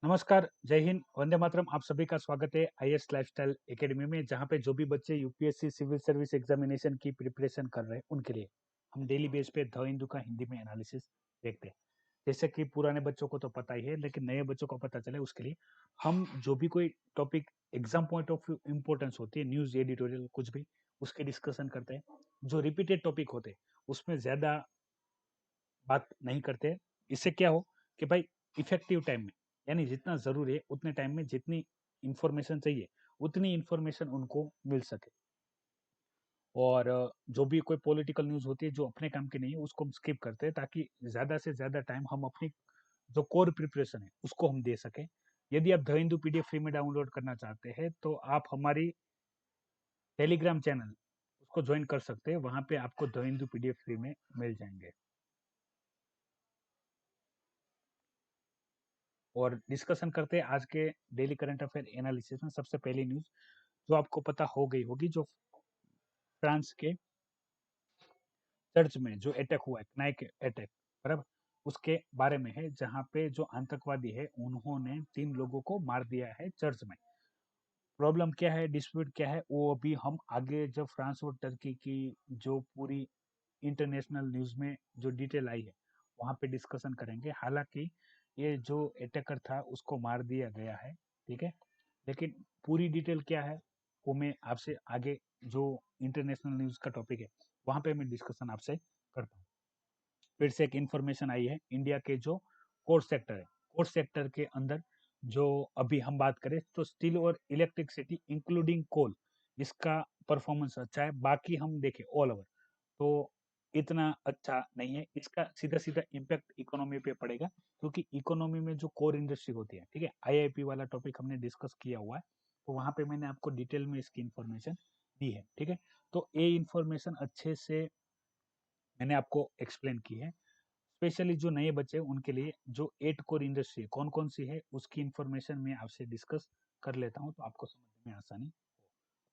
नमस्कार, जय हिंद, वंदे मातरम। आप सभी का स्वागत है आईएएस लाइफस्टाइल एकेडमी में, जहाँ पे जो भी बच्चे यूपीएससी सिविल सर्विस एग्जामिनेशन की प्रिपरेशन कर रहे हैं उनके लिए हम डेली बेस पे द हिंदू का हिंदी में एनालिसिस देखते हैं। जैसे कि पुराने बच्चों को तो पता ही है, लेकिन नए बच्चों को पता चले उसके लिए हम जो भी कोई topic exam point of view importance होती है, न्यूज एडिटोरियल कुछ भी, उसकी डिस्कशन करते हैं। जो रिपीटेड टॉपिक होते हैं उसमें ज्यादा बात नहीं करते। इससे क्या हो कि भाई इफेक्टिव टाइम में, यानी जितना जरूरी है उतने टाइम में जितनी इंफॉर्मेशन चाहिए उतनी इंफॉर्मेशन उनको मिल सके। और जो भी कोई पॉलिटिकल न्यूज होती है जो अपने काम की नहीं है उसको हम स्किप करते हैं, ताकि ज्यादा से ज्यादा टाइम हम अपनी जो कोर प्रिपरेशन है उसको हम दे सके। यदि आप द हिंदू पीडीएफ फ्री में डाउनलोड करना चाहते हैं तो आप हमारी टेलीग्राम चैनल उसको ज्वाइन कर सकते हैं, वहां पे आपको द हिंदू पीडीएफ फ्री में मिल जाएंगे। और डिस्कशन करते हैं आज के डेली करंट अफेयर एनालिसिस में। सबसे पहली न्यूज जो आपको पता हो गई होगी, जो फ्रांस के चर्च में जो अटैक हुआ है, नाइक अटैक, बराबर, उसके बारे में है, जहां पे जो आतंकवादी है उन्होंने 3 लोगों को मार दिया है चर्च में। प्रॉब्लम क्या है, डिस्प्यूट क्या है, वो अभी हम आगे जब फ्रांस और टर्की की जो पूरी इंटरनेशनल न्यूज में जो डिटेल आई है वहां पे डिस्कशन करेंगे। हालांकि ये जो अटैकर था उसको मार दिया गया है, ठीक है, लेकिन पूरी डिटेल क्या है वो मैं आपसे आगे जो इंटरनेशनल न्यूज का टॉपिक है वहां पे मैं डिस्कशन आपसे करता हूँ। फिर से एक इंफॉर्मेशन आई है, इंडिया के जो कोर सेक्टर है, कोर सेक्टर के अंदर जो अभी हम बात करें तो स्टील और इलेक्ट्रिसिटी इंक्लूडिंग कोल, इसका परफॉर्मेंस अच्छा है। बाकी हम देखें ऑल ओवर तो इतना अच्छा नहीं है। इसका सीधा सीधा इम्पैक्ट इकोनॉमी पे पड़ेगा, क्योंकि इकोनॉमी में जो कोर इंडस्ट्री होती है, ठीक है, आईआईपी वाला टॉपिक हमने डिस्कस किया हुआ है, तो वहां पे मैंने आपको डिटेल में इसकी इंफॉर्मेशन दी है, ठीक है। तो ये इंफॉर्मेशन अच्छे से मैंने आपको एक्सप्लेन की है। स्पेशली जो नए बच्चे हैं उनके लिए जो 8 कोर इंडस्ट्री कौन कौन सी है उसकी इंफॉर्मेशन मैं आपसे डिस्कस कर लेता हूँ, तो आपको समझने में आसानी हो।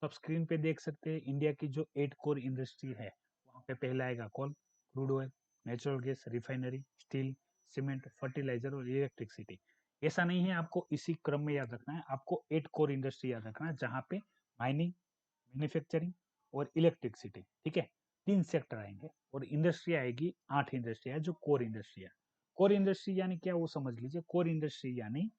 तो आप स्क्रीन पे देख सकते हैं इंडिया की जो 8 कोर इंडस्ट्री है, वहाँ पे पहला आएगा coal, crude oil, natural gas, refinery, steel, cement, fertiliser और इलेक्ट्रिसिटी। ऐसा नहीं है आपको इसी क्रम में याद रखना है, आपको 8 कोर इंडस्ट्री याद रखना है, जहाँ पे माइनिंग, मैन्युफैक्चरिंग और इलेक्ट्रिसिटी, ठीक है, 3 सेक्टर आएंगे। और इंडस्ट्री आएगी 8 इंडस्ट्री है जो कोर इंडस्ट्री है। कोर इंडस्ट्री यानी क्या वो समझ लीजिए। कोर इंडस्ट्री यानी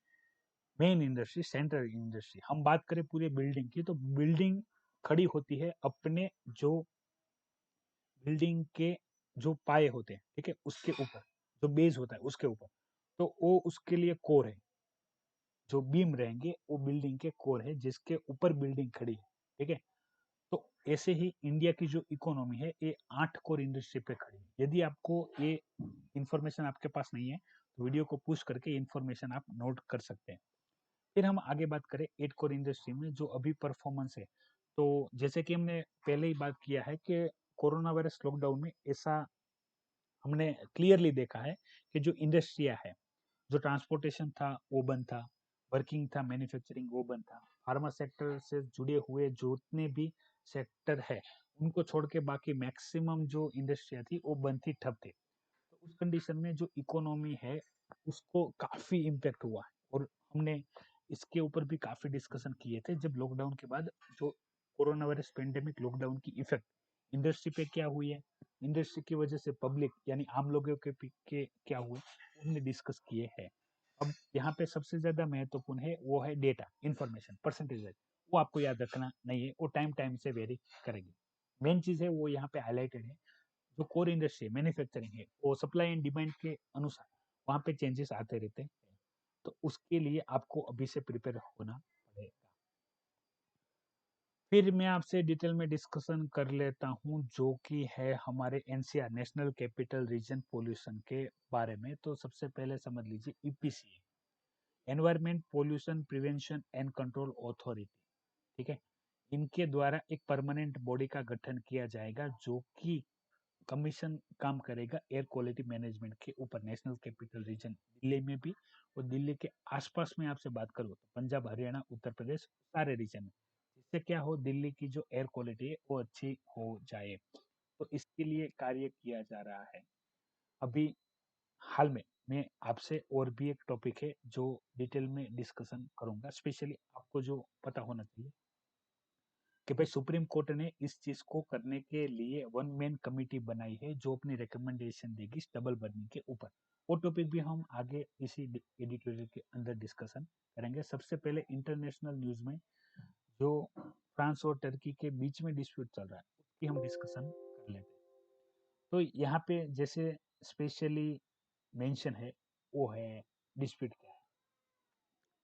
मेन इंडस्ट्री, सेंट्रल इंडस्ट्री। हम बात करें पूरे बिल्डिंग की तो बिल्डिंग खड़ी होती है अपने जो बिल्डिंग के जो पाए होते हैं, ठीक है, उसके ऊपर, जो बेस होता है उसके ऊपर, तो वो उसके लिए कोर है। जो बीम रहेंगे वो बिल्डिंग के कोर है जिसके ऊपर बिल्डिंग खड़ी है, ठीक है। तो ऐसे ही इंडिया की जो इकोनॉमी है ये 8 कोर इंडस्ट्री पे खड़ी है। यदि आपको ये इंफॉर्मेशन आपके पास नहीं है तो वीडियो को पुश करके इंफॉर्मेशन आप नोट कर सकते हैं। फिर हम आगे बात करें 8 कोर इंडस्ट्री में जो अभी परफॉर्मेंस है, तो जैसे कि हमने पहले ही बात किया है कि कोरोना वायरस लॉकडाउन में ऐसा हमने क्लियरली देखा है कि जो इंडस्ट्रिया है, जो ट्रांसपोर्टेशन था वो बंद था, वर्किंग था, मैन्युफैक्चरिंग वो बंद था, फार्मा सेक्टर से जुड़े हुए जितने भी सेक्टर है उनको छोड़ के बाकी मैक्सिमम जो इंडस्ट्रिया थी वो बंद थी, ठप थे। तो उस कंडीशन में जो इकोनॉमी है उसको काफी इम्पेक्ट हुआ है। और हमने इसके ऊपर भी काफी डिस्कशन किए थे जब लॉकडाउन के बाद जो कोरोना वायरस पेंडेमिक लॉकडाउन की इफेक्ट इंडस्ट्री पे क्या हुई है, इंडस्ट्री की वजह से पब्लिक यानी आम लोगों के क्या हुए, हमने डिस्कस किए हैं। अब यहाँ पे सबसे ज्यादा महत्वपूर्ण है वो है डेटा, इंफॉर्मेशन, परसेंटेज। वो आपको याद रखना नहीं है, वो टाइम टाइम से वेरी करेगी। मेन चीज है वो यहाँ पे हाईलाइटेड है। जो कोर इंडस्ट्री मैन्युफैक्चरिंग है वो सप्लाई एंड डिमांड के अनुसार वहाँ पे चेंजेस आते रहते हैं, तो उसके लिए आपको अभी से प्रिपेयर होना पड़ेगा। फिर मैं आपसे डिटेल में डिस्कशन कर लेता हूँ जो कि है हमारे NCR, national capital region pollution के बारे में। तो सबसे पहले समझ लीजिए EPC, environment pollution prevention and control authority, ठीक है, इनके द्वारा एक परमानेंट बॉडी का गठन किया जाएगा जो कि कमीशन काम करेगा एयर क्वालिटी मैनेजमेंट के ऊपर। नेशनल कैपिटल रीजन दिल्ली में भी, और दिल्ली के आसपास में आपसे बात करूँ तो पंजाब, हरियाणा, उत्तर प्रदेश, सारे रीजन में, जिससे क्या हो, दिल्ली की जो एयर क्वालिटी है वो अच्छी हो जाए। तो इसके लिए कार्य किया जा रहा है। अभी हाल में मैं आपसे और भी एक टॉपिक है जो डिटेल में डिस्कशन करूंगा। स्पेशली आपको जो पता होना चाहिए कि भाई सुप्रीम कोर्ट ने इस चीज को करने के लिए वन मैन कमेटी बनाई है जो अपनी रिकमेंडेशन देगी डबल बर्निंग के ऊपर। वो टॉपिक भी हम आगे इसी एडिटोरियल के अंदर डिस्कशन करेंगे। सबसे पहले इंटरनेशनल न्यूज में जो फ्रांस और टर्की के बीच में डिस्प्यूट चल रहा है उसकी हम डिस्कशन कर लेते हैं। तो यहाँ पे जैसे स्पेशली मेंशन है वो है डिस्प्यूट क्या है।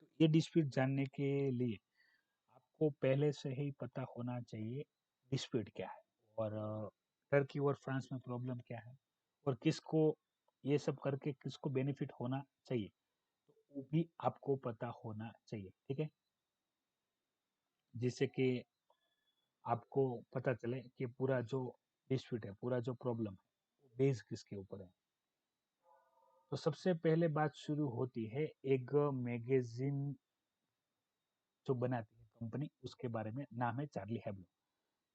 तो ये डिस्प्यूट जानने के लिए आपको पहले से ही पता होना चाहिए डिस्प्यूट क्या है और टर्की और फ्रांस में प्रॉब्लम क्या है और किसको ये सब करके किसको बेनिफिट होना चाहिए, तो वो भी आपको पता होना चाहिए। ठीक है, जिससे कि आपको पता चले कि पूरा जो डिस्प्यूट है, पूरा जो प्रॉब्लम है वो बेस किसके ऊपर है। तो सबसे पहले बात शुरू होती है एक मैगजीन जो बनाती है कंपनी, उसके बारे में। नाम है चार्ली हेब्डो।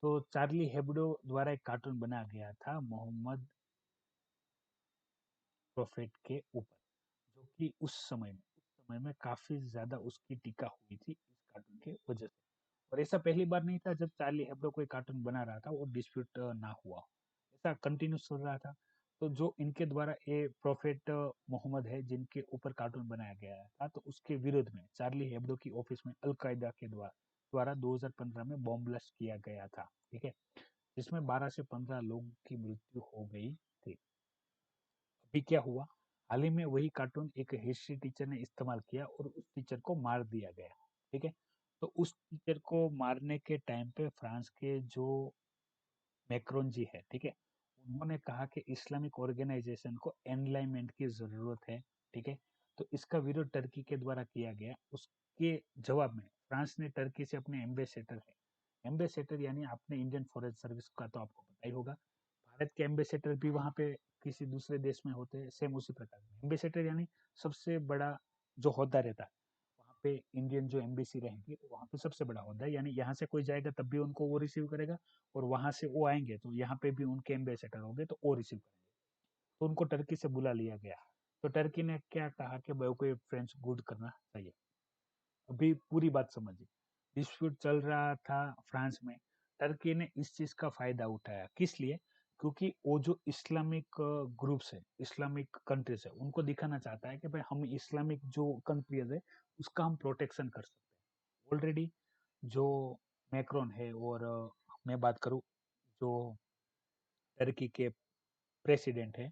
तो चार्ली हेब्डो द्वारा एक कार्टून बनाया गया था मोहम्मद प्रोफेट के ऊपर, जो कि उस समय में काफी ज्यादा उसकी टीका हुई थी इस कार्टून के वजह से। और ऐसा पहली बार नहीं था जब चार्ली हेब्डो कोई कार्टून बना रहा था और डिस्प्यूट ना हुआ, ऐसा कंटिन्यूस चल रहा था। तो जो इनके द्वारा ये प्रोफेट मोहम्मद है जिनके ऊपर कार्टून बनाया गया था, तो उसके विरोध में चार्ली हेब्डो की ऑफिस में अलकायदा के द्वारा 2015 में बॉम्ब ब्लास्ट किया गया था। ठीक है, जिसमें 12 से 15 लोगों की मृत्यु हो गई थी। अभी क्या हुआ, हाल ही में वही कार्टून एक हिस्ट्री टीचर ने इस्तेमाल किया और उस टीचर को मार दिया गया। ठीक है, तो उस टीचर को मारने के टाइम पे फ्रांस के जो मैक्रोन जी है, ठीक है, उन्होंने कहा कि इस्लामिक ऑर्गेनाइजेशन को एनलाइनमेंट की जरूरत है। ठीक है, तो इसका विरोध टर्की के द्वारा किया गया। उसके जवाब में फ्रांस ने टर्की से अपने एम्बेसडर है, एम्बेसडर यानी अपने इंडियन फॉरेन सर्विस का तो आपको पता ही होगा, भारत के एम्बेसडर भी वहां पे किसी दूसरे देश में होते हैं, सेम उसी प्रकार एम्बेसडर यानी सबसे बड़ा जो होता रहता है वहाँ पे। इंडियन जो एम्बेसी रहेगी वहाँ पे सबसे बड़ा होता है, यानी यहाँ से कोई जाएगा तब भी उनको वो रिसीव करेगा, और वहां से वो आएंगे तो यहाँ पे भी उनके एम्बेसडर होंगे तो वो रिसीव करेंगे। तो उनको टर्की से बुला लिया गया। तो टर्की ने क्या कहा कि भाई कोई फ्रेंच गुड करना चाहिए। अभी पूरी बात समझिए, डिस्प्यूट चल रहा था फ्रांस में, टर्की ने इस चीज का फायदा उठाया। किस लिए? क्योंकि वो जो इस्लामिक ग्रुप्स है, इस्लामिक कंट्रीज है, उनको दिखाना चाहता है कि भाई हम इस्लामिक जो कंट्रीज है उसका हम प्रोटेक्शन कर सकते हैं। ऑलरेडी जो मैक्रोन है और मैं बात करूं जो टर्की के प्रेसिडेंट है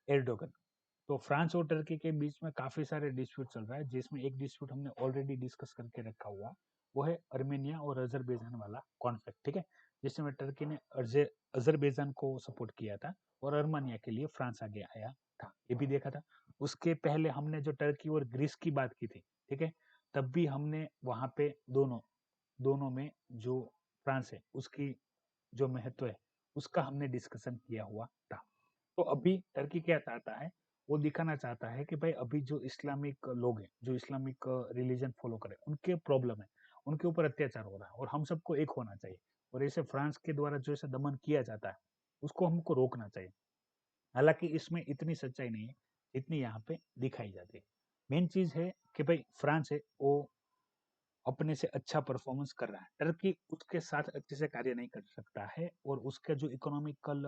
एर्डोगन, तो फ्रांस और टर्की के बीच में काफी सारे डिस्प्यूट चल रहा है, जिसमें एक डिस्प्यूट हमने ऑलरेडी डिस्कस करके रखा हुआ, वो है अर्मेनिया और अजरबैजान वाला कॉन्फ्लिक्ट। ठीक है, जिसमें टर्की ने अजरबैजान को सपोर्ट किया था और अर्मेनिया के लिए फ्रांस आगे आया था, ये भी देखा था। उसके पहले हमने जो टर्की और ग्रीस की बात की थी, ठीक है, तब भी हमने वहां पे दोनों दोनों में जो फ्रांस है उसकी जो महत्व है उसका हमने डिस्कशन किया हुआ था। तो अभी टर्की क्या चाहता है, वो दिखाना चाहता है कि भाई अभी जो इस्लामिक लोग हैं, जो इस्लामिक रिलीजन फॉलो करे, उनके प्रॉब्लम है, उनके ऊपर अत्याचार हो रहा है और हम सबको एक होना चाहिए। और ऐसे फ्रांस के द्वारा जो ऐसा दमन किया जाता है उसको हमको रोकना चाहिए। हालांकि इसमें इतनी सच्चाई नहीं है जितनी यहाँ पे दिखाई जाती है। मेन चीज है कि भाई फ्रांस है वो अपने से अच्छा परफॉर्मेंस कर रहा है, टर्की उसके साथ अच्छे से कार्य नहीं कर सकता है, और उसका जो इकोनॉमिकल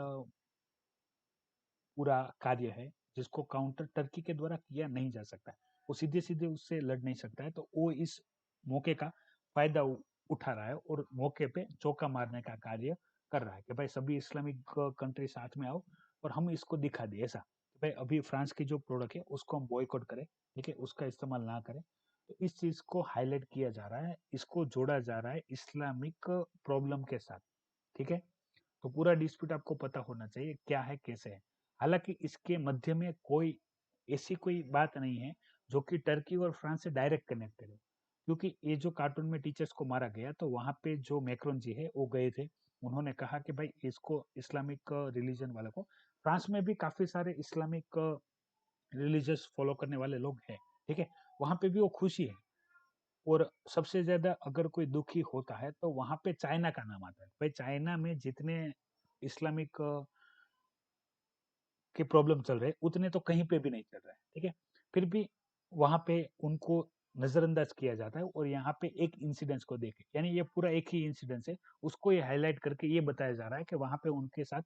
पूरा कार्य है जिसको काउंटर टर्की के द्वारा किया नहीं जा सकता है, वो सीधे सीधे उससे लड़ नहीं सकता है। तो वो इस मौके का फायदा उठा रहा है और मौके पे चौका मारने का कार्य कर रहा है कि भाई सभी इस्लामिक कंट्री साथ में आओ और हम इसको दिखा दें ऐसा कि भाई अभी फ्रांस की जो प्रोडक्ट है उसको हम बॉयकॉट करें, ठीक है, उसका इस्तेमाल ना करें। तो इस चीज को हाईलाइट किया जा रहा है, इसको जोड़ा जा रहा है इस्लामिक प्रॉब्लम के साथ। ठीक है, तो पूरा डिस्प्यूट आपको पता होना चाहिए क्या है कैसे है। हालांकि इसके मध्य में कोई ऐसी कोई बात नहीं है जो कि टर्की और फ्रांस से डायरेक्ट कनेक्टेड है, क्योंकि ये जो कार्टून में टीचर्स को मारा गया तो वहां पे जो मैक्रोन जी है वो गए थे, उन्होंने कहा कि भाई इसको इस्लामिक रिलीजन वाले को, फ्रांस में भी काफी सारे इस्लामिक रिलीजियस फॉलो करने वाले लोग हैं, ठीक है, वहां पे भी वो खुशी है। और सबसे ज्यादा अगर कोई दुखी होता है तो वहां पे चाइना का नाम आता है। भाई चाइना में जितने इस्लामिक के प्रॉब्लम चल रहे हैं उतने तो कहीं पे भी नहीं चल रहा है, ठीक है। फिर भी वहां पे उनको नजरअंदाज किया जाता है और यहाँ पे एक इंसिडेंस को देखे, यानी ये पूरा एक ही इंसिडेंस है, उसको ये हाईलाइट करके ये बताया जा रहा है कि वहां पे उनके साथ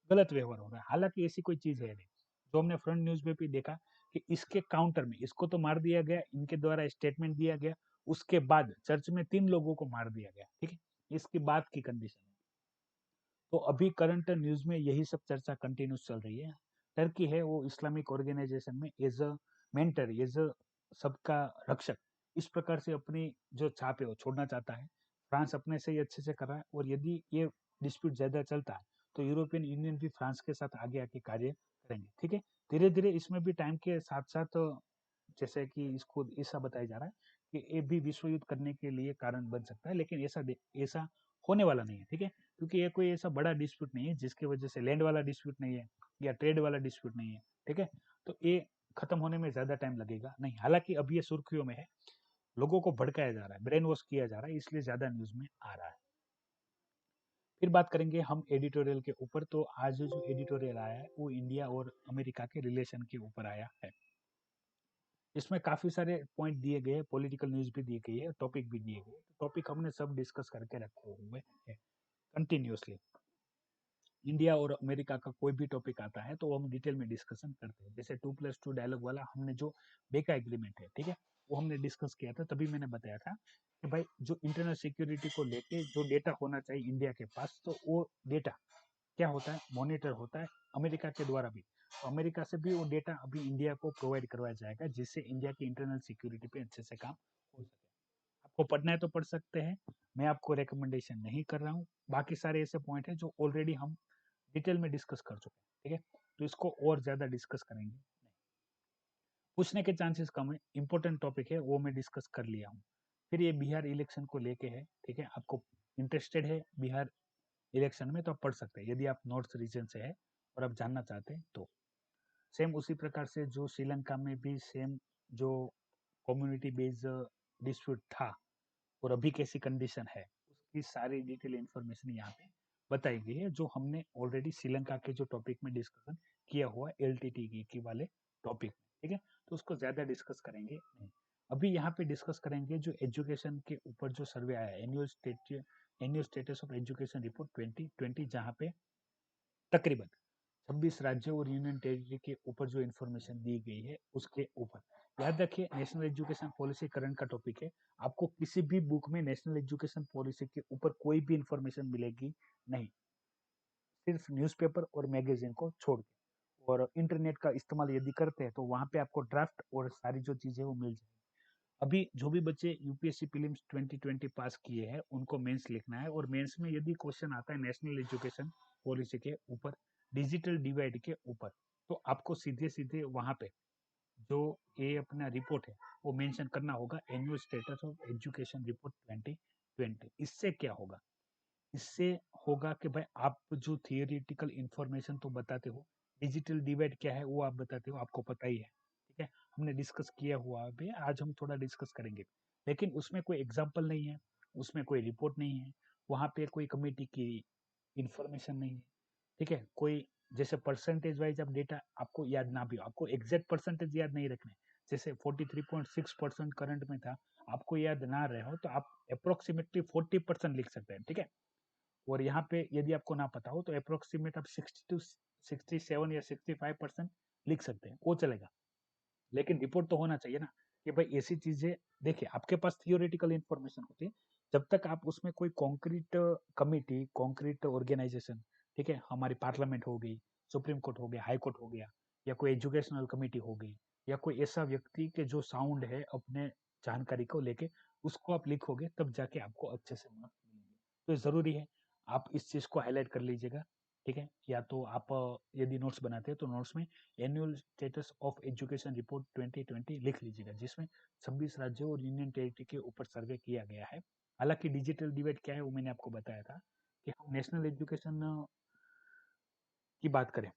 गलत व्यवहार हो रहा है। हालांकि ऐसी कोई चीज है नहीं। जो हमने फ्रंट न्यूज में भी देखा कि इसके काउंटर में इसको तो मार दिया गया, इनके द्वारा स्टेटमेंट दिया गया, उसके बाद चर्च में 3 लोगों को मार दिया गया, ठीक है। इसकी बात की कंडीशन है। तो अभी करंट न्यूज में यही सब चर्चा कंटिन्यूस चल रही है। टर्की है वो इस्लामिक ऑर्गेनाइजेशन में as a mentor, as a सबका रक्षक, इस प्रकार से अपनी जो छाप है वो छोड़ना चाहता है। फ्रांस अपने से ही अच्छे से कर रहा है, और यदि ये डिस्प्यूट ज्यादा चलता है तो यूरोपियन यूनियन भी फ्रांस के साथ आगे आके कार्य करेंगे, ठीक है। धीरे धीरे इसमें भी टाइम के साथ साथ जैसे कि इसको ऐसा बताया जा रहा है कि ये भी विश्व युद्ध करने के लिए कारण बन सकता है, लेकिन ऐसा होने वाला नहीं है, ठीक है। क्योंकि ये कोई ऐसा बड़ा डिस्प्यूट नहीं है जिसकी वजह से लैंड वाला डिस्प्यूट नहीं है या ट्रेड वाला डिस्प्यूट नहीं है, ठीक है। तो ये खत्म होने में ज्यादा टाइम लगेगा नहीं। हालांकि अभी ये सुर्खियों में है, लोगों को भड़काया जा रहा है, ब्रेन वॉश किया जा रहा है, इसलिए ज्यादा न्यूज में आ रहा है। फिर बात करेंगे हम एडिटोरियल के ऊपर। तो आज जो एडिटोरियल आया है वो इंडिया और अमेरिका के रिलेशन के ऊपर आया है। इसमें काफी सारे पॉइंट दिए गए, पॉलिटिकल न्यूज भी दी गई है, टॉपिक भी दिए गए। टॉपिक हमने सब डिस्कस करके रखे हुए हैं कंटिन्यूसली। इंडिया और अमेरिका का कोई भी टॉपिक आता है तो वो हम डिटेल में डिस्कशन करते हैं। जैसे 2+2 डायलॉग वाला हमने जो बेका एग्रीमेंट है, ठीक है, वो हमने डिस्कस किया था। तभी मैंने बताया था कि भाई जो इंटरनल सिक्योरिटी को लेके जो डेटा होना चाहिए इंडिया के पास, तो वो डेटा क्या होता है, मॉनिटर होता है अमेरिका के द्वारा भी। तो अमेरिका से भी वो डेटा अभी इंडिया को प्रोवाइड करवाया जाएगा, जिससे इंडिया की इंटरनल सिक्योरिटी पे अच्छे से काम हो सके। आपको पढ़ना है तो पढ़ सकते हैं, मैं आपको रिकमेंडेशन नहीं कर रहा हूँ। बाकी सारे ऐसे पॉइंट हैं जो ऑलरेडी हम डिटेल में डिस्कस कर चुके हैं, ठीक है। तो इसको और ज्यादा डिस्कस करेंगे नहीं, पूछने के चांसेस कम है। इंपॉर्टेंट टॉपिक है वो मैं डिस्कस कर लिया हूँ। फिर ये बिहार इलेक्शन को लेके है, ठीक है। आपको इंटरेस्टेड है बिहार इलेक्शन में तो आप पढ़ सकते हैं, यदि आप नॉर्थ रीजन से है और आप जानना चाहते हैं तो। सेम उसी प्रकार से जो श्रीलंका में भी सेम जो कम्युनिटी बेस्ड डिस्प्यूट था और अभी कैसी कंडीशन है, उसकी सारी डिटेल इंफॉर्मेशन यहाँ पे बताई गई है, जो हमने ऑलरेडी श्रीलंका के जो टॉपिक में डिस्कशन किया हुआ है एलटीटी की वाले टॉपिक में, ठीक है। तो उसको ज्यादा डिस्कस करेंगे नहीं। अभी यहाँ पे डिस्कस करेंगे जो एजुकेशन के ऊपर जो सर्वे आया है, annual status of education report 2020, जहाँ पे तकरीबन 26 राज्यों और यूनियन टेरिटरी के ऊपर जो इन्फॉर्मेशन दी गई है उसके ऊपर। याद रखिए नेशनल एजुकेशन पॉलिसी करंट का टॉपिक है। आपको किसी भी बुक में नेशनल एजुकेशन पॉलिसी के ऊपर कोई भी इंफॉर्मेशन मिलेगी नहीं, सिर्फ न्यूज़पेपर और मैगजीन को छोड़ के। और इंटरनेट का इस्तेमाल यदि करते हैं तो वहां पे आपको ड्राफ्ट और सारी जो चीजें वो मिल जाएगी। अभी जो भी बच्चे यूपीएससी प्रीलिम्स 2020 पास किए हैं उनको मेंस लिखना है, और मेंस में यदि क्वेश्चन आता है नेशनल एजुकेशन पॉलिसी के ऊपर, डिजिटल डिवाइड के ऊपर, तो आपको सीधे सीधे वहां पे जो ये अपना रिपोर्ट है वो मेंशन करना होगा, annual status of education report 2020। इससे क्या होगा, इससे होगा कि भाई आप जो थियोरिटिकल इंफॉर्मेशन तो बताते हो, डिजिटल डिवाइड क्या है वो आप बताते हो, आपको पता ही है, ठीक है। हमने डिस्कस किया हुआ है, आज हम थोड़ा डिस्कस करेंगे। लेकिन उसमें कोई एग्जाम्पल नहीं है, उसमें कोई रिपोर्ट नहीं है, वहां पे कोई कमेटी की इंफॉर्मेशन नहीं है, ठीक है। कोई जैसे परसेंटेज वाइज आप डेटा आपको याद ना भी हो, आपको एग्जैक्ट परसेंटेज याद नहीं रखने, जैसे 43.6% करंट में था, आपको याद ना रहे हो तो आप अप्रोक्सीमेटली 40% लिख सकते हैं, ठीक है। और यहाँ पे यदि आपको ना पता हो तो अप्रोक्सीमेट आप 67 या 65% लिख सकते हैं, वो चलेगा। लेकिन रिपोर्ट तो होना चाहिए ना कि भाई ऐसी चीजें। देखिए आपके पास थियोरेटिकल इंफॉर्मेशन होती है, जब तक आप उसमें कोई कॉन्क्रीट कमिटी, कॉन्क्रीट ऑर्गेनाइजेशन, ठीक है, हमारी पार्लियामेंट हो गई, सुप्रीम कोर्ट हो गया, हाई कोर्ट हो गया, या कोई एजुकेशनल कमिटी हो गई, या कोई ऐसा व्यक्ति के जो साउंड है अपने जानकारी को लेके, उसको आप लिखोगे तब जाके आपको अच्छे से मार्क्स मिलेंगे। तो ये जरूरी है, आप इस चीज को हाईलाइट कर लीजिएगा, ठीक है। या तो आप यदि नोट्स बनाते हैं तो नोट्स में annual status of education report 2020 लिख लीजिएगा, जिसमें 26 राज्यों और यूनियन टेरिटरी के ऊपर सर्वे किया गया है। हालांकि डिजिटल डिबेट क्या है वो मैंने आपको बताया था कि हम नेशनल एजुकेशन की बात करें,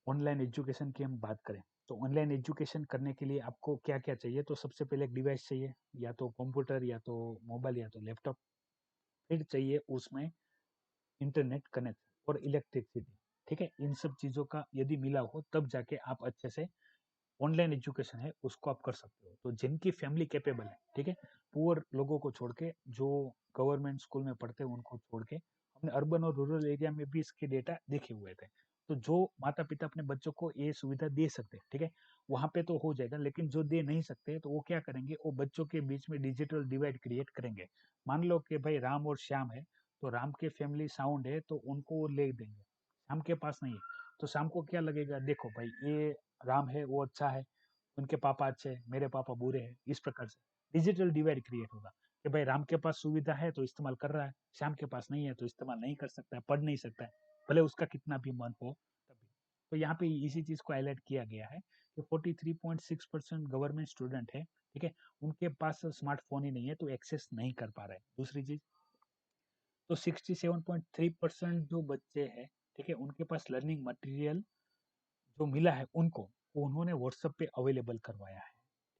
ऑनलाइन एजुकेशन की हम बात करें, तो ऑनलाइन एजुकेशन करने के लिए आपको क्या क्या चाहिए, तो सबसे पहले एक डिवाइस चाहिए, या तो कंप्यूटर या तो मोबाइल या तो लैपटॉप। फिर चाहिए उसमें इंटरनेट कनेक्शन और इलेक्ट्रिसिटी, ठीक है, इन सब चीज़ों का यदि मिला हो तब जाके आप अच्छे से ऑनलाइन एजुकेशन है उसको आप कर सकते हो। तो जिनकी फैमिली कैपेबल है, ठीक है, पुअर लोगों को छोड़ के, जो गवर्नमेंट स्कूल में पढ़ते हैं उनको छोड़ के, हमने अर्बन और रूरल एरिया में भी इसके डेटा देखे हुए थे। तो जो माता पिता अपने बच्चों को ये सुविधा दे सकते हैं, ठीक है, वहां पे तो हो जाएगा, लेकिन जो दे नहीं सकते तो वो क्या करेंगे, वो बच्चों के बीच में डिजिटल डिवाइड क्रिएट करेंगे। मान लो कि भाई राम और श्याम है, तो राम के फैमिली साउंड है तो उनको वो ले देंगे, श्याम के पास नहीं है, तो शाम को क्या लगेगा, देखो भाई ये राम है वो अच्छा है, उनके पापा अच्छे हैं, मेरे पापा बुरे हैं, इस प्रकार से डिजिटल डिवाइड क्रिएट होगा कि भाई राम के पास सुविधा है तो इस्तेमाल कर रहा है, श्याम के पास नहीं है तो इस्तेमाल नहीं कर सकता है, पढ़ नहीं सकता है, भले उसका कितना भी मन हो तभी। तो यहाँ पे इसी चीज को हाईलाइट किया गया है कि 43.6% गवर्नमेंट स्टूडेंट है, ठीक है, उनके पास स्मार्टफोन ही नहीं है तो एक्सेस नहीं कर पा रहे हैं। दूसरी चीज, तो 67.3% जो बच्चे हैं, ठीक है, उनके पास लर्निंग मटेरियल जो मिला है उनको, वो उन्होंने व्हाट्सएप पे अवेलेबल करवाया है,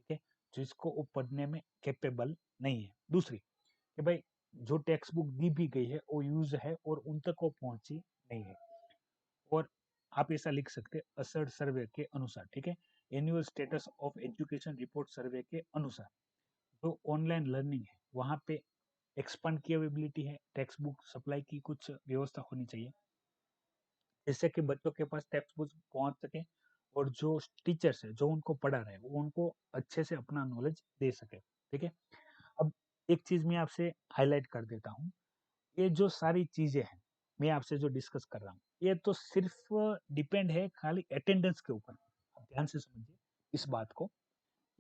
ठीक है, जिसको वो पढ़ने में कैपेबल नहीं है। दूसरी कि भाई जो टेक्स्ट बुक दी भी गई है वो यूज है और उन तक वो पहुंची नहीं है। और आप ऐसा लिख सकते हैं असर सर्वे के अनुसार, ठीक है, annual status of education report survey के अनुसार जो ऑनलाइन लर्निंग है वहां पे एक्सपांड कैपेबिलिटी है, टेक्स्ट बुक सप्लाई की कुछ व्यवस्था होनी चाहिए जिससे कि बच्चों के पास टेक्स्ट बुक पहुंच सके और जो टीचर्स है जो उनको पढ़ा रहे वो उनको अच्छे से अपना नॉलेज दे सके, ठीक है। अब एक चीज मैं आपसे हाईलाइट कर देता हूँ, ये जो सारी चीजें हैं मैं आपसे जो डिस्कस कर रहा हूँ ये तो सिर्फ डिपेंड है खाली अटेंडेंस के ऊपर। आप ध्यान से समझिए इस बात को,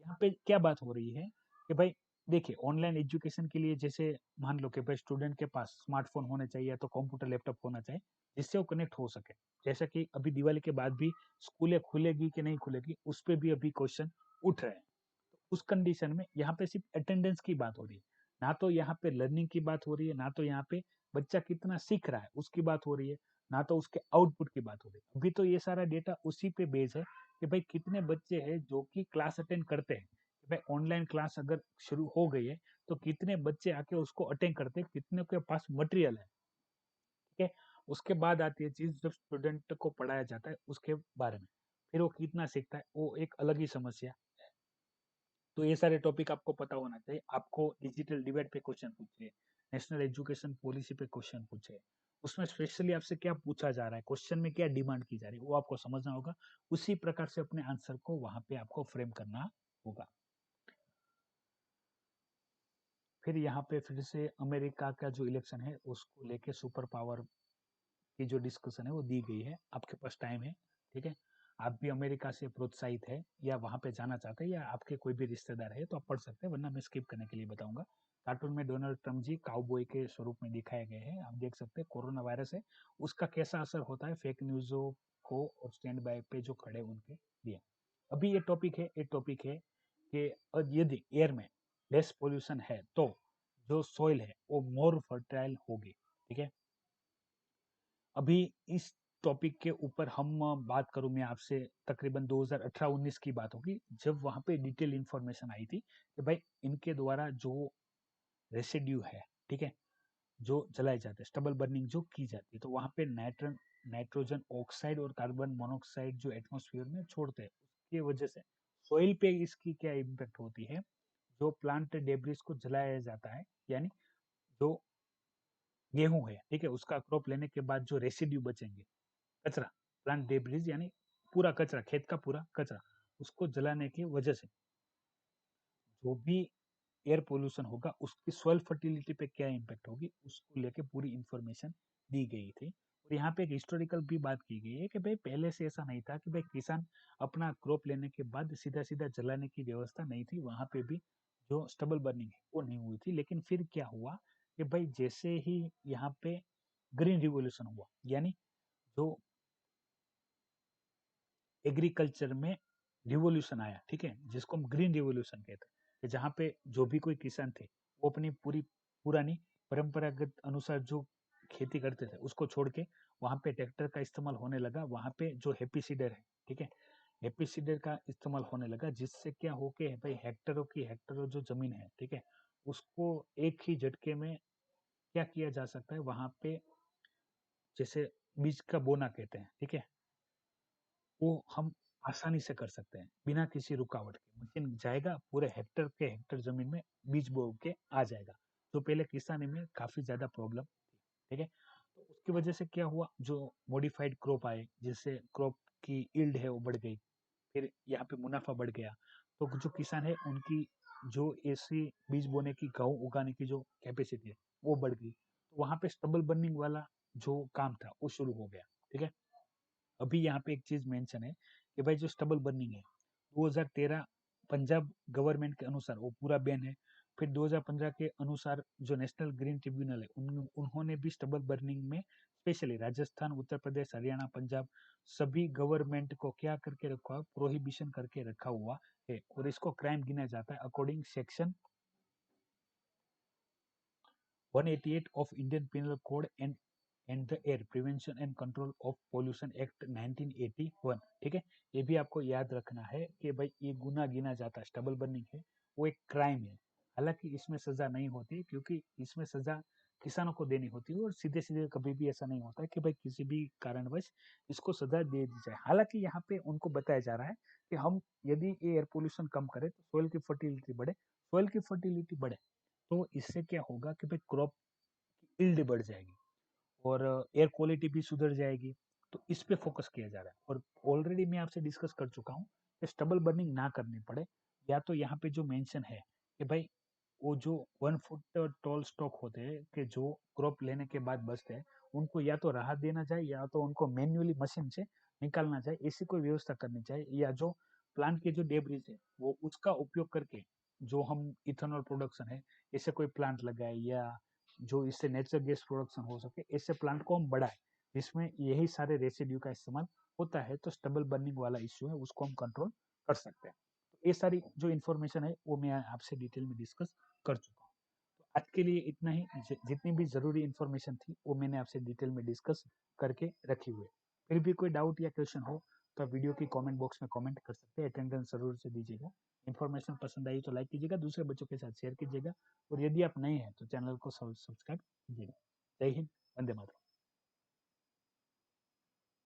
यहाँ पे क्या बात हो रही है कि भाई देखिए ऑनलाइन एजुकेशन के लिए जैसे मान लो कि भाई स्टूडेंट के पास स्मार्टफोन होने चाहिए या तो कंप्यूटर लैपटॉप होना चाहिए जिससे वो कनेक्ट हो सके। जैसा कि अभी दिवाली के बाद भी स्कूलें खुलेगी कि नहीं खुलेगी उस पर भी अभी क्वेश्चन उठ रहे हैं। तो उस कंडीशन में यहाँ पे सिर्फ अटेंडेंस की बात हो रही है, ना तो यहाँ पे लर्निंग की बात हो रही है, ना तो यहाँ पे बच्चा कितना सीख रहा है उसकी बात हो रही है, ना तो उसके आउटपुट की बात हो रही है। अभी तो ये सारा डेटा उसी पे बेस है कि भाई कितने बच्चे हैं जो कि क्लास अटेंड करते हैं, कि भाई ऑनलाइन क्लास अगर शुरू हो गई है तो कितने बच्चे आके उसको अटेंड करते हैं, कितने के पास मटेरियल है, ठीक है। उसके बाद आती है चीज जब स्टूडेंट को पढ़ाया जाता है उसके बारे में, फिर वो कितना सीखता है वो एक अलग ही समस्या। तो ये सारे टॉपिक आपको पता होना चाहिए। आपको डिजिटल डिवाइड पे क्वेश्चन पूछे, नेशनल एजुकेशन पॉलिसी पे क्वेश्चन पूछे, उसमें स्पेशली आपसे क्या पूछा जा रहा है, क्वेश्चन में क्या डिमांड की जा रही है वो आपको समझना होगा। उसी प्रकार से अपने आंसर को वहां पे आपको फ्रेम करना होगा। फिर यहाँ पे फिर से अमेरिका का जो इलेक्शन है उसको लेके सुपर पावर की जो डिस्कशन है वो दी गई है। आपके पास टाइम है, ठीक है, आप भी अमेरिका से प्रोत्साहित है या वहां पे जाना चाहते हैं या आपके कोई भी रिश्तेदार है तो आप पढ़ सकते हैं, वरना मैं स्किप करने के लिए बताऊंगा। कार्टून में डोनाल्ड ट्रम्प जी काउबॉय के स्वरूप में दिखाए गए हैं। आप देख सकते हैं कोरोना वायरस है उसका कैसा असर होता है फेक न्यूजों को और स्टैंड बाय पे जो खड़े उनके लिए। अभी ये टॉपिक है कि यदि एयर में लेस पोल्यूशन है तो जो सॉइल है वो मोर फर्टाइल होगी, ठीक है। अभी इस टॉपिक के ऊपर हम बात करूं मैं आपसे, तकरीबन 2018-19 की बात होगी जब वहां पे डिटेल इंफॉर्मेशन आई थी कि भाई इनके द्वारा जो रेसिड्यू है, ठीक है, जो जलाए जाते हैं स्टबल बर्निंग जो की जाती है तो वहां पे नाइट्रोजन ऑक्साइड और कार्बन मोनोऑक्साइड जो एटमॉस्फेयर में छोड़ते हैं उसकी वजह से सोइल पे इसकी क्या इम्पेक्ट होती है। जो प्लांट डेब्रिस को जलाया जाता है, यानी जो गेहूं है, ठीक है, उसका क्रॉप लेने के बाद जो रेसिड्यू बचेंगे, कचरा, प्लांट डेब्रिस यानी पूरा कचरा, खेत का पूरा कचरा, उसको जलाने की वजह से जो भी एयर पोल्यूशन होगा उसकी सॉइल फर्टिलिटी पे क्या इम्पैक्ट होगी उसको लेके पूरी इंफॉर्मेशन दी गई थी। और यहाँ पे एक हिस्टोरिकल भी बात की गई है कि भाई पहले से ऐसा नहीं था कि भाई किसान अपना क्रॉप लेने के बाद सीधा सीधा जलाने की व्यवस्था नहीं थी, वहां पे भी जो स्टबल बर्निंग है वो नहीं हुई थी। लेकिन फिर क्या हुआ कि भाई जैसे ही यहाँ पे ग्रीन रिवोल्यूशन हुआ, यानी जो एग्रीकल्चर में रिवॉल्यूशन आया, ठीक है, जिसको हम ग्रीन रिवॉल्यूशन कहते हैं, कि जहाँ पे जो भी कोई किसान थे वो अपनी पूरी पुरानी परंपरागत अनुसार जो खेती करते थे उसको छोड़ के वहां पे ट्रैक्टर का इस्तेमाल होने लगा, वहां पे जो हैप्पी सीडर है, ठीक है, हैप्पी सीडर का इस्तेमाल होने लगा जिससे क्या हो के भाई हेक्टरों की हेक्टरों जो जमीन है, ठीक है, उसको एक ही झटके में क्या किया जा सकता है वहां पे, जैसे बीज का बोना कहते हैं, ठीक है? वो हम आसानी से कर सकते हैं, बिना किसी रुकावट के। मशीन जाएगा, पूरे हेक्टर के हेक्टर ज़मीन में बीज बो के आ जाएगा। तो पहले किसानी में काफ़ी ज़्यादा प्रॉब्लम थी, ठीक है? तो उसकी वजह से क्या हुआ, जो मॉडिफाइड क्रॉप आए, जिससे क्रॉप की यील्ड है वो बढ़ गई, फिर यहाँ पे मुनाफा बढ़ गया। तो जो किसान है उनकी जो ऐसी बीज बोने की, गेहूँ उगाने की जो कैपेसिटी है, वो बढ़ गई। तो वहाँ पे स्टबल बर्निंग वाला जो काम था, वो शुरू हो गया, ठीक है? अभी यहाँ पे एक चीज मेंशन है कि भाई जो स्टबल बर्निंग है 2013 पंजाब गवर्नमेंट के अनुसार वो पूरा बैन है। फिर 2015 के अनुसार जो नेशनल ग्रीन ट्रिब्यूनल है उन्होंने भी स्टबल बर्निंग में स्पेशली राजस्थान, उत्तर प्रदेश, हरियाणा, पंजाब सभी गवर्नमेंट को क्या करके रखा हुआ, प्रोहिबिशन करके रखा हुआ है और इसको क्राइम गिना जाता है according section 188 of Indian Penal Code and the Air Prevention and Control of Pollution Act 1981। ठीक है, ये भी आपको याद रखना है कि भाई ये गुना गिना जाता है, स्टबल बर्निंग है वो एक क्राइम है। हालांकि इसमें सजा नहीं होती, क्योंकि इसमें सजा किसानों को देनी होती है और सीधे सीधे कभी भी ऐसा नहीं होता कि भाई किसी भी कारणवश इसको सजा दे दी जाए। हालांकि यहाँ पे उनको बताया जा रहा है कि हम यदि ये एयर पोल्यूशन कम करें तो सोइल की फर्टिलिटी बढ़े, सोइल की फर्टिलिटी बढ़े तो इससे क्या होगा कि भाई क्रॉप की यील्ड बढ़ जाएगी और एयर क्वालिटी भी सुधर जाएगी। तो इस पे फोकस किया जा रहा है और ऑलरेडी मैं आपसे डिस्कस कर चुका हूँ कि स्टबल बर्निंग ना करनी पड़े, या तो यहाँ पे जो मेंशन है कि भाई वो जो 1 फुट टॉल स्टॉक होते हैं कि जो क्रॉप लेने के बाद बचते हैं, उनको या तो राहत देना चाहिए या तो उनको मैन्युअली मशीन से निकालना चाहिए, ऐसी कोई व्यवस्था करनी चाहिए। या जो प्लांट के जो डेब्रिज है वो उसका उपयोग करके जो हम इथेनॉल प्रोडक्शन है, ऐसे कोई प्लांट लगाए, या जो इससे नेचुरल गैस प्रोडक्शन हो सके ऐसे प्लांट को हम बढ़ाएं जिसमें यही सारे रेसिड्यू का इस्तेमाल होता है, तो स्टबल बर्निंग वाला इश्यू है उसको हम कंट्रोल कर सकते हैं। तो ये सारी जो इन्फॉर्मेशन है वो मैं आपसे डिटेल में डिस्कस कर चुका हूँ। तो आज के लिए इतना ही। जितनी भी जरूरी इन्फॉर्मेशन थी वो मैंने आपसे डिटेल में डिस्कस करके रखी हुई है। फिर भी कोई डाउट या क्वेश्चन हो तो आप वीडियो की कमेंट बॉक्स में कमेंट कर सकते हैं, अटेंडेंस जरूर से दीजिएगा। इन्फॉर्मेशन पसंद आई तो लाइक कीजिएगा, दूसरे बच्चों के साथ शेयर कीजिएगा और यदि आप नए हैं तो चैनल को सब्सक्राइब कीजिएगा। जय हिंद, वंदे मातरम।